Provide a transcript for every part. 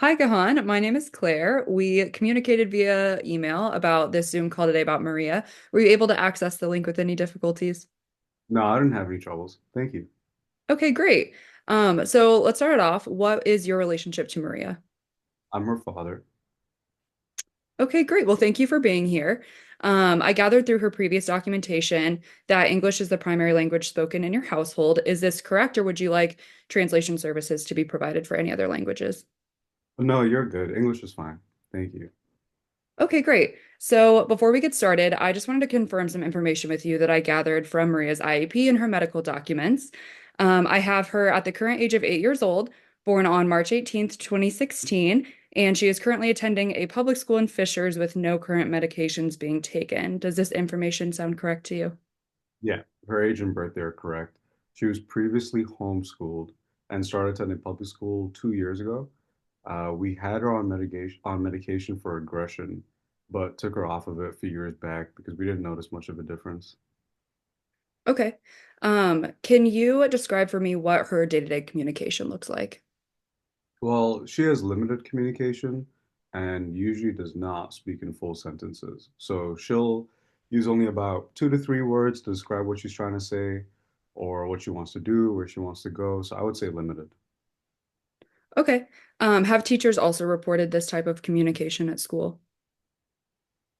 Hi, Gahan. My name is Claire. We communicated via email about this Zoom call today about Maria. Were you able to access the link with any difficulties? No, I didn't have any troubles. Thank you. Okay, great. So let's start it off. What is your relationship to Maria? I'm her father. Okay, great. Well, thank you for being here. I gathered through her previous documentation that English is the primary language spoken in your household. Is this correct, or would you like translation services to be provided for any other languages? No, you're good. English is fine. Thank you. Okay, great. So before we get started, I just wanted to confirm some information with you that I gathered from Maria's IEP and her medical documents. I have her at the current age of 8 years old, born on March 18th, 2016, and she is currently attending a public school in Fishers with no current medications being taken. Does this information sound correct to you? Yeah, her age and birthday are correct. She was previously homeschooled and started attending public school 2 years ago. We had her on medication for aggression, but took her off of it a few years back because we didn't notice much of a difference. Okay. Can you describe for me what her day-to-day communication looks like? Well, she has limited communication and usually does not speak in full sentences. So she'll use only about 2 to 3 words to describe what she's trying to say or what she wants to do, where she wants to go. So I would say limited. Okay. Have teachers also reported this type of communication at school?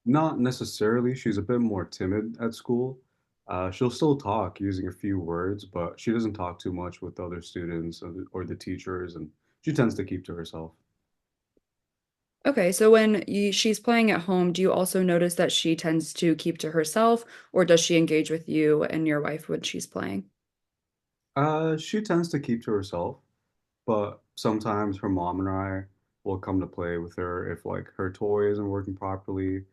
Not necessarily. She's a bit more timid at school. She'll still talk using a few words, but she doesn't talk too much with other students or the teachers, and she tends to keep to herself. Okay, so when she's playing at home, do you also notice that she tends to keep to herself, or does she engage with you and your wife when she's playing? She tends to keep to herself, but sometimes her mom and I will come to play with her if like her toy isn't working properly,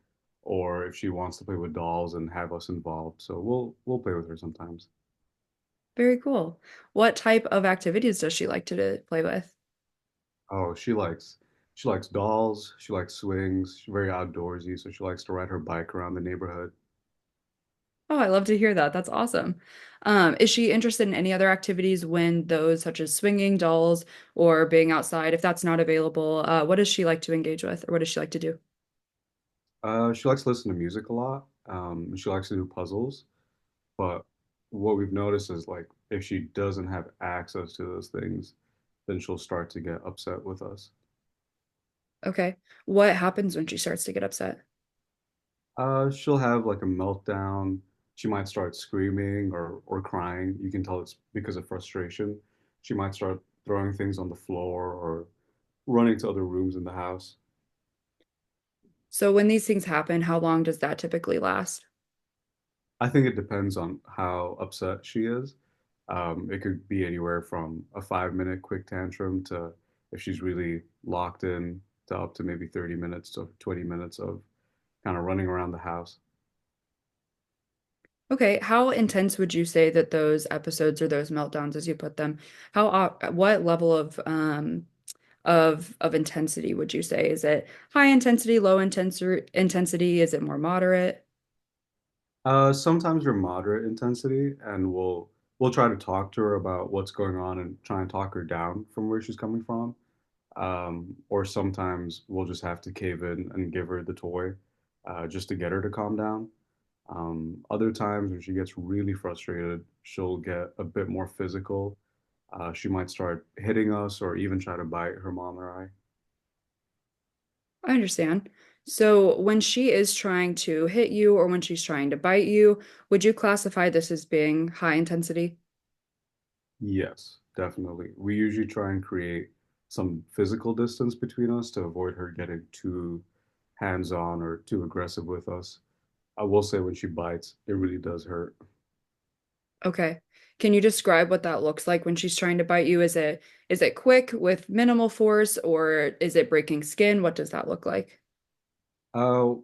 or if she wants to play with dolls and have us involved. So we'll play with her sometimes. Very cool. What type of activities does she like to play with? Oh, she likes dolls, she likes swings, she's very outdoorsy, so she likes to ride her bike around the neighborhood. Oh, I love to hear that. That's awesome. Is she interested in any other activities when those such as swinging dolls or being outside? If that's not available, what does she like to engage with, or what does she like to do? She likes to listen to music a lot. She likes to do puzzles, but what we've noticed is like if she doesn't have access to those things, then she'll start to get upset with us. Okay. What happens when she starts to get upset? She'll have like a meltdown. She might start screaming or crying. You can tell it's because of frustration. She might start throwing things on the floor or running to other rooms in the house. So when these things happen, how long does that typically last? I think it depends on how upset she is. It could be anywhere from a 5 minute quick tantrum to if she's really locked in to up to maybe 30 minutes to 20 minutes of kind of running around the house. Okay, how intense would you say that those episodes or those meltdowns, as you put them, what level of intensity would you say? Is it high intensity, low intensity? Is it more moderate? Sometimes we're moderate intensity, and we'll try to talk to her about what's going on and try and talk her down from where she's coming from. Or sometimes we'll just have to cave in and give her the toy, just to get her to calm down. Other times when she gets really frustrated, she'll get a bit more physical. She might start hitting us or even try to bite her mom or I. I understand. So when she is trying to hit you or when she's trying to bite you, would you classify this as being high intensity? Yes, definitely. We usually try and create some physical distance between us to avoid her getting too hands-on or too aggressive with us. I will say when she bites, it really does hurt. Okay. Can you describe what that looks like when she's trying to bite you? Is it quick with minimal force or is it breaking skin? What does that look like? Uh,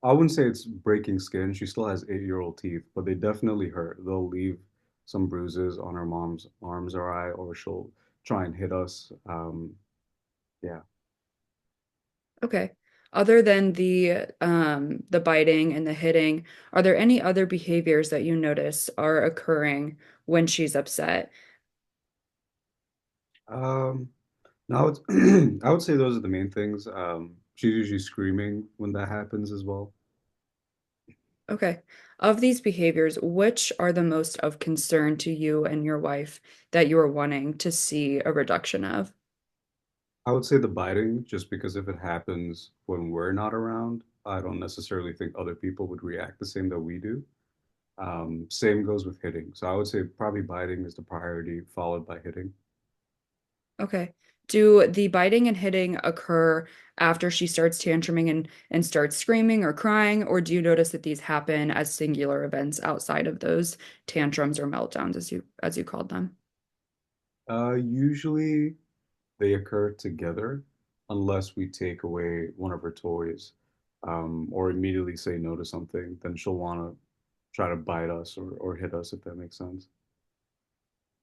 I wouldn't say it's breaking skin. She still has 8-year-old teeth, but they definitely hurt. They'll leave some bruises on her mom's arms or eye, or she'll try and hit us. Yeah. Okay. Other than the biting and the hitting, are there any other behaviors that you notice are occurring when she's upset? Um, No, I would I would say those are the main things. She's usually screaming when that happens as well. Okay. Of these behaviors, which are the most of concern to you and your wife that you are wanting to see a reduction of? I would say the biting, just because if it happens when we're not around, I don't necessarily think other people would react the same that we do. Same goes with hitting. So I would say probably biting is the priority, followed by hitting. Okay. Do the biting and hitting occur after she starts tantruming and starts screaming or crying, or do you notice that these happen as singular events outside of those tantrums or meltdowns as you called them? Usually they occur together unless we take away one of her toys, or immediately say no to something, then she'll want to try to bite us or hit us, if that makes sense.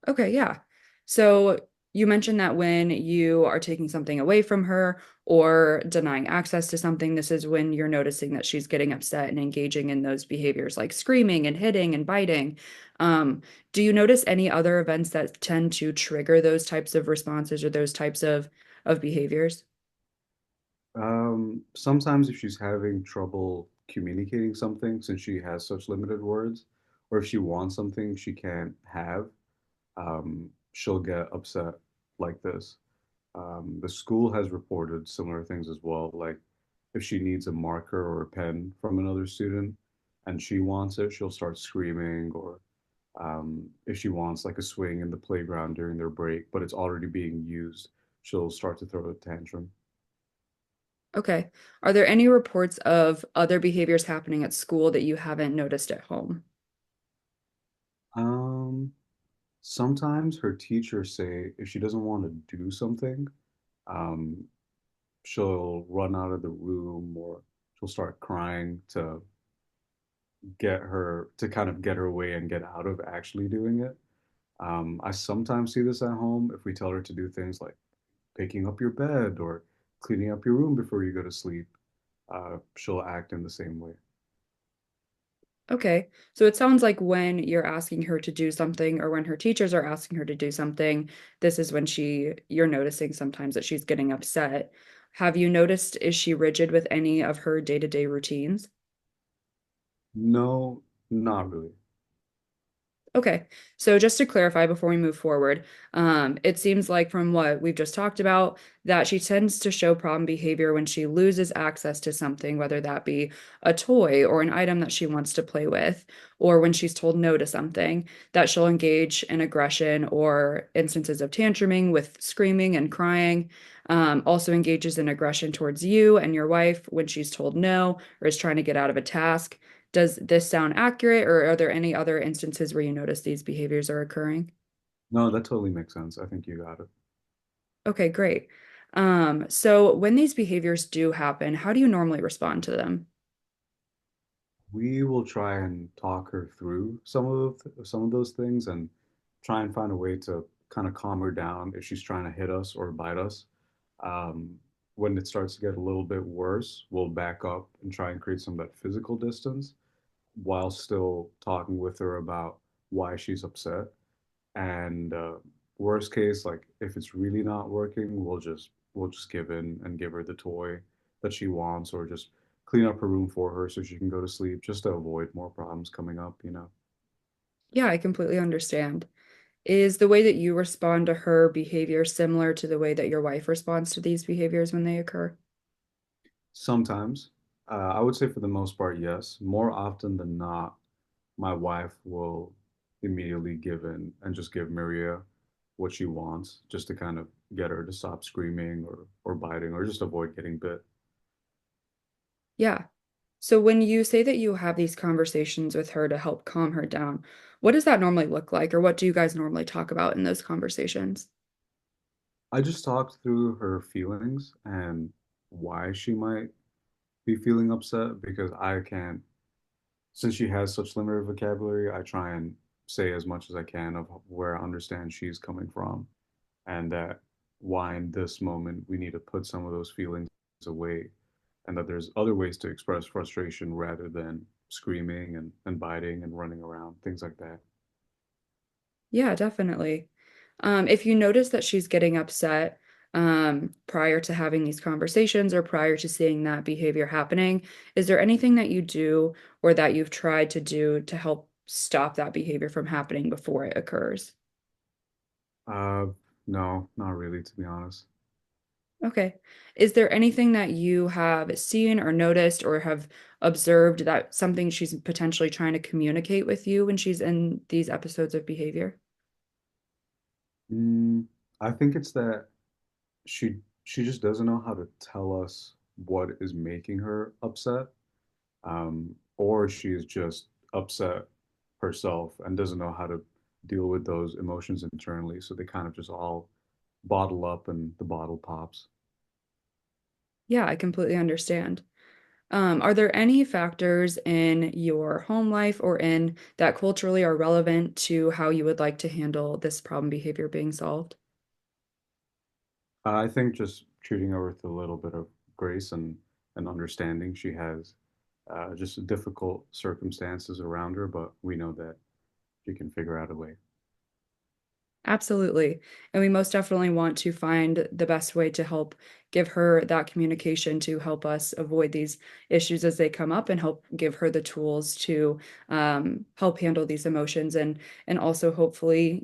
Okay, yeah. So you mentioned that when you are taking something away from her or denying access to something, this is when you're noticing that she's getting upset and engaging in those behaviors like screaming and hitting and biting. Um, do you notice any other events that tend to trigger those types of responses or those types of behaviors? Sometimes if she's having trouble communicating something since she has such limited words, or if she wants something she can't have, she'll get upset like this. The school has reported similar things as well, like if she needs a marker or a pen from another student and she wants it, she'll start screaming, or if she wants like a swing in the playground during their break, but it's already being used, she'll start to throw a tantrum. Okay. Are there any reports of other behaviors happening at school that you haven't noticed at home? Um, Sometimes her teachers say if she doesn't want to do something, um, she'll run out of the room or she'll start crying to kind of get her away and get out of actually doing it. I sometimes see this at home if we tell her to do things like picking up your bed or cleaning up your room before you go to sleep. She'll act in the same way. Okay. So it sounds like when you're asking her to do something or when her teachers are asking her to do something, this is when you're noticing sometimes that she's getting upset. Have you noticed, is she rigid with any of her day-to-day routines? No, not really. Okay, so just to clarify before we move forward, it seems like from what we've just talked about that she tends to show problem behavior when she loses access to something, whether that be a toy or an item that she wants to play with, or when she's told no to something, that she'll engage in aggression or instances of tantruming with screaming and crying. Also engages in aggression towards you and your wife when she's told no or is trying to get out of a task. Does this sound accurate, or are there any other instances where you notice these behaviors are occurring? No, that totally makes sense. I think you got it. Okay, great. So when these behaviors do happen, how do you normally respond to them? We will try and talk her through some of those things and try and find a way to kind of calm her down if she's trying to hit us or bite us. Um, when it starts to get a little bit worse, we'll back up and try and create some of that physical distance while still talking with her about why she's upset. And worst case, like if it's really not working, we'll just give in and give her the toy that she wants, or just clean up her room for her so she can go to sleep, just to avoid more problems coming up, you know. Yeah, I completely understand. Is the way that you respond to her behavior similar to the way that your wife responds to these behaviors when they occur? Sometimes, I would say for the most part, yes. More often than not, my wife will immediately give in and just give Maria what she wants, just to kind of get her to stop screaming or biting or just avoid getting bit. Yeah. So when you say that you have these conversations with her to help calm her down, what does that normally look like, or what do you guys normally talk about in those conversations? I just talked through her feelings and why she might be feeling upset, because I can't, since she has such limited vocabulary, I try and say as much as I can of where I understand she's coming from, and that why in this moment we need to put some of those feelings away, and that there's other ways to express frustration rather than screaming and biting and running around, things like that. Yeah, definitely. If you notice that she's getting upset, prior to having these conversations or prior to seeing that behavior happening. Is there anything that you do or that you've tried to do to help stop that behavior from happening before it occurs? Uh, no, not really, to be honest. Okay. Is there anything that you have seen or noticed or have observed that something she's potentially trying to communicate with you when she's in these episodes of behavior? Mm, I think it's that she just doesn't know how to tell us what is making her upset, or she is just upset herself and doesn't know how to deal with those emotions internally. So they kind of just all bottle up and the bottle pops. Yeah, I completely understand. Are there any factors in your home life or in that culturally are relevant to how you would like to handle this problem behavior being solved? I think just treating her with a little bit of grace and understanding. She has just difficult circumstances around her, but we know that she can figure out a way. Absolutely. And we most definitely want to find the best way to help give her that communication to help us avoid these issues as they come up and help give her the tools to help handle these emotions and also hopefully,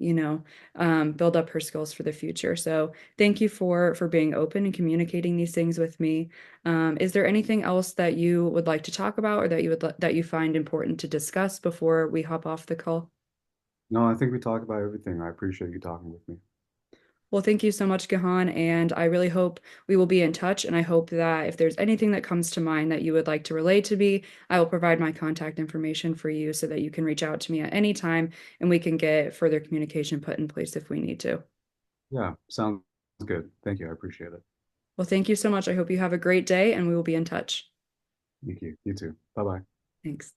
build up her skills for the future. So thank you for being open and communicating these things with me. Is there anything else that you would like to talk about or that that you find important to discuss before we hop off the call? No, I think we talked about everything. I appreciate you talking with me. Well, thank you so much, Gahan, and I really hope we will be in touch. And I hope that if there's anything that comes to mind that you would like to relay to me, I will provide my contact information for you so that you can reach out to me at any time and we can get further communication put in place if we need to. Yeah, sounds good. Thank you. I appreciate it. Well, thank you so much. I hope you have a great day and we will be in touch. Thank you. You too. Bye bye. Thanks.